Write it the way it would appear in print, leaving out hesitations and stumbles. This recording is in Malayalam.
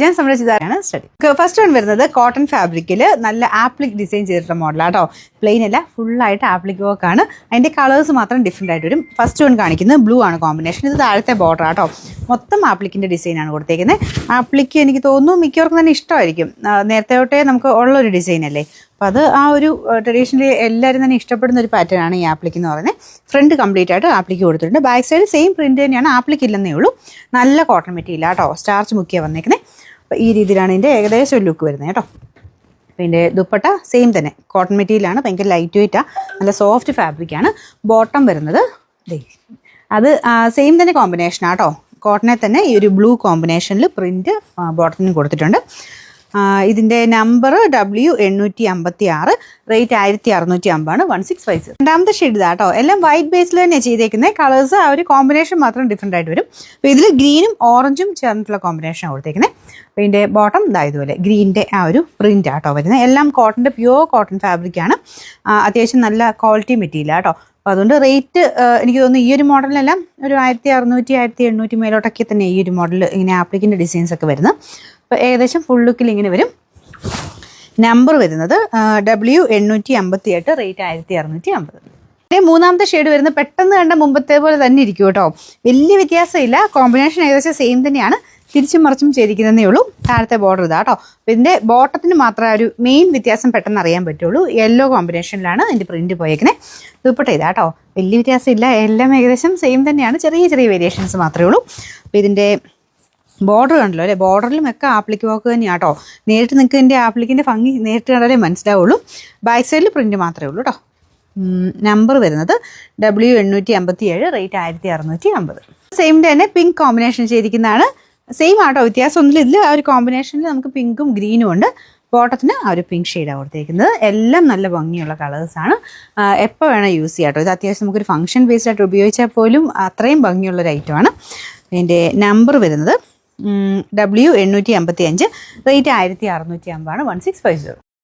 ഞാൻ സംരക്ഷിതാണ് സ്റ്റഡി. ഫസ്റ്റ് വൺ വരുന്നത് കോട്ടൺ ഫാബ്രിക്കിൽ നല്ല ആപ്ലിക് ഡിസൈൻ ചെയ്തിട്ടുള്ള മോഡലാണ് കേട്ടോ. പ്ലെയിൻ അല്ല, ഫുള്ളായിട്ട് ആപ്ലിക് വർക്ക് ആണ്. അതിൻ്റെ കളേഴ്സ് മാത്രം ഡിഫറെൻ്റ് ആയിട്ട് വരും. ഫസ്റ്റ് വൺ കാണിക്കുന്നത് ബ്ലൂ ആണ് കോമ്പിനേഷൻ. ഇത് താഴത്തെ ബോർഡർ ആട്ടോ. മൊത്തം ആപ്ലിക്കിൻ്റെ ഡിസൈനാണ് കൊടുത്തേക്കുന്നത്. ആപ്ലിക്ക് എനിക്ക് തോന്നുന്നു മിക്കവർക്കും തന്നെ ഇഷ്ടമായിരിക്കും. നേരത്തെ തൊട്ടേ നമുക്ക് ഉള്ളൊരു ഡിസൈൻ അല്ലേ. അപ്പോൾ അത് ആ ഒരു ട്രഡീഷണലി എല്ലാവരും തന്നെ ഇഷ്ടപ്പെടുന്ന ഒരു പാറ്റേൺ ആണ് ഈ ആപ്ലിക്ക് എന്ന് പറയുന്നത്. ഫ്രണ്ട് കംപ്ലീറ്റ് ആയിട്ട് ആപ്ലിക്ക് കൊടുത്തിട്ടുണ്ട്. ബാക്ക് സൈഡ് സെയിം പ്രിന്റ് തന്നെയാണ്, ആപ്ലിക്ക് ഇല്ലെന്നേ ഉള്ളൂ. നല്ല കോട്ടൺ മെറ്റീരിയൽ കേട്ടോ, സ്റ്റാർച്ച് മുക്കിയാണ് വന്നേക്കുന്നത്. അപ്പോൾ ഈ രീതിയിലാണ് ഇതിൻ്റെ ഏകദേശം ഒരു ലുക്ക് വരുന്നത് കേട്ടോ. പിന്നെ ദുപ്പട്ട സെയിം തന്നെ കോട്ടൺ മെറ്റീരിയലാണ്, ഭയങ്കര ലൈറ്റ് വെയിറ്റാണ്, നല്ല സോഫ്റ്റ് ഫാബ്രിക്കാണ്. ബോട്ടം വരുന്നത് അത് സെയിം തന്നെ കോമ്പിനേഷനാണ് കേട്ടോ. കോട്ടണിൽ തന്നെ ഈ ഒരു ബ്ലൂ കോമ്പിനേഷനിൽ പ്രിന്റ് ബോട്ടത്തിനും കൊടുത്തിട്ടുണ്ട്. ഇതിൻ്റെ നമ്പർ W856, റേറ്റ് 1650 1650. രണ്ടാമത്തെ ഷെയ്ഡ് ഇതാ കേട്ടോ. എല്ലാം വൈറ്റ് ബേസിൽ തന്നെ ചെയ്തേക്കുന്നത്. കളേഴ്സ് ആ ഒരു കോമ്പിനേഷൻ മാത്രം ഡിഫറെൻ്റ് ആയിട്ട് വരും. അപ്പോൾ ഇതിൽ ഗ്രീനും ഓറഞ്ചും ചേർന്നിട്ടുള്ള കോമ്പിനേഷനാണ് കൊടുത്തേക്കുന്നത്. അപ്പോൾ ഇതിൻ്റെ ബോട്ടം ഇതാ ഇതുപോലെ ഗ്രീനിൻ്റെ ആ ഒരു പ്രിൻ്റ് ആട്ടോ വരുന്നത്. എല്ലാം കോട്ടൻ്റെ പ്യുവർ കോട്ടൺ ഫാബ്രിക്കാണ്. അത്യാവശ്യം നല്ല ക്വാളിറ്റി മെറ്റീരിയൽ കേട്ടോ. അപ്പോൾ അതുകൊണ്ട് റേറ്റ് എനിക്ക് തോന്നുന്നു ഈ ഒരു മോഡലിനെല്ലാം ഒരു 1600 1800 മേലോട്ടൊക്കെ തന്നെ ഈ ഒരു മോഡൽ ഇങ്ങനെ ആപ്ലിക്കിൻ്റെ ഡിസൈൻസ് ഒക്കെ വരുന്നത്. അപ്പോൾ ഏകദേശം ഫുൾ ലുക്കിൽ ഇങ്ങനെ വരും. നമ്പർ വരുന്നത് W858, റേറ്റ് 1650. മൂന്നാമത്തെ ഷെയ്ഡ് വരുന്നത് പെട്ടെന്ന് കണ്ട മുമ്പത്തെ പോലെ തന്നെ ഇരിക്കും കേട്ടോ. വലിയ വ്യത്യാസമില്ല, കോമ്പിനേഷൻ ഏകദേശം സെയിം തന്നെയാണ്. തിരിച്ചും മറിച്ചും ചെയ്തിരിക്കുന്നതേ ഉള്ളൂ. താഴത്തെ ബോർഡർ ഇതാ കേട്ടോ. അപ്പോൾ ഇതിൻ്റെ ബോട്ടത്തിന് മാത്രമേ ഒരു മെയിൻ വ്യത്യാസം പെട്ടെന്ന് അറിയാൻ പറ്റുള്ളൂ. യെല്ലോ കോമ്പിനേഷനിലാണ് ഇതിൻ്റെ പ്രിന്റ് പോയേക്കുന്നത്. ദുപ്പട്ട ഇതാ കേട്ടോ. വലിയ വ്യത്യാസമില്ല, എല്ലാം ഏകദേശം സെയിം തന്നെയാണ്, ചെറിയ ചെറിയ വേരിയേഷൻസ് മാത്രമേ ഉള്ളൂ. അപ്പോൾ ഇതിൻ്റെ ബോർഡർ കണ്ടല്ലോ അല്ലേ, ബോർഡറിലും ഒക്കെ ആപ്ലിക്ക് വർക്ക് തന്നെയാണ് കേട്ടോ. നേരിട്ട് നിങ്ങൾക്ക് ഇതിൻ്റെ ആപ്ലിക്കിൻ്റെ ഭംഗി നേരിട്ട് കണ്ടാലേ മനസ്സിലാവുള്ളൂ. ബാക്ക് സൈഡിൽ പ്രിന്റ് മാത്രമേ ഉള്ളൂ കേട്ടോ. നമ്പർ വരുന്നത് W857, റേറ്റ് 1650. സെയിം തന്നെ പിങ്ക് കോമ്പിനേഷൻ ചെയ്തിരിക്കുന്നതാണ്. സെയിം ആട്ടോ, വ്യത്യാസമൊന്നുമില്ല. ഇതിൽ ആ ഒരു കോമ്പിനേഷനിൽ നമുക്ക് പിങ്കും ഗ്രീനും ഉണ്ട്. ബോട്ടത്തിന് ആ ഒരു പിങ്ക് ഷെയ്ഡാണ് കൊടുത്തേക്കുന്നത്. എല്ലാം നല്ല ഭംഗിയുള്ള കളേഴ്സാണ്. എപ്പോൾ വേണം യൂസ് ചെയ്യാം കേട്ടോ. ഇത് അത്യാവശ്യം നമുക്കൊരു ഫംഗ്ഷൻ ബേസ്ഡ് ആയിട്ട് ഉപയോഗിച്ചാൽ പോലും അത്രയും ഭംഗിയുള്ളൊരു ഐറ്റമാണ്. ഇതിൻ്റെ നമ്പർ വരുന്നത് W855, റേറ്റ് 1650 1650.